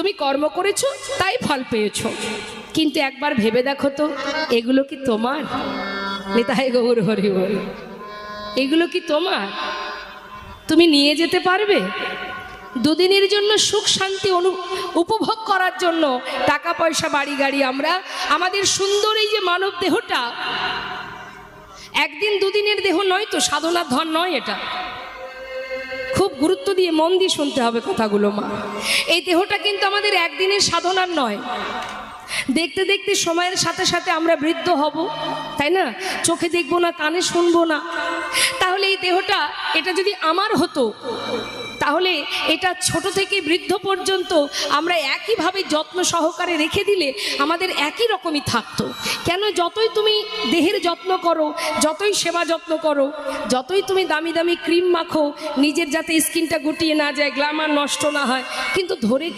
তুমি কর্ম করেছো তাই ফল পেয়েছো, কিন্তু একবার ভেবে দেখো তো এগুলো কি তোমার? নিতাই গৌর হরি বল। এগুলো কি তোমার? তুমি নিয়ে যেতে পারবে? দুদিনের জন্য সুখ শান্তি উপভোগ করার জন্য টাকা পয়সা বাড়ি গাড়ি আমরা আমাদের সুন্দর এই যে মানব দেহটা একদিন দুদিনের দেহ নয় তো, সাধনার ধন নয় এটা। খুব গুরুত্ব দিয়ে মন দিয়ে শুনতে হবে কথাগুলো মা। এই দেহটা কিন্তু আমাদের একদিনের সাধনার নয়। দেখতে দেখতে সময়ের সাথে সাথে আমরা বৃদ্ধ হব, তাই না? চোখে দেখবো না, কানে শুনবো না। তাহলে এই দেহটা এটা যদি আমার হতো, তাহলে এটা ছোট থেকে বৃদ্ধ পর্যন্ত আমরা একইভাবে যত্ন সহকারে রেখে দিলে আমাদের একই রকমই থাকতো। কেন? যতই তুমি দেহের যত্ন করো, যতই সেবা যত্ন করো, যতই তুমি দামি দামি ক্রিম মাখো নিজের যাতে স্কিনটা গুটিয়ে না যায়, গ্ল্যামার নষ্ট না হয়, কিন্তু ধরে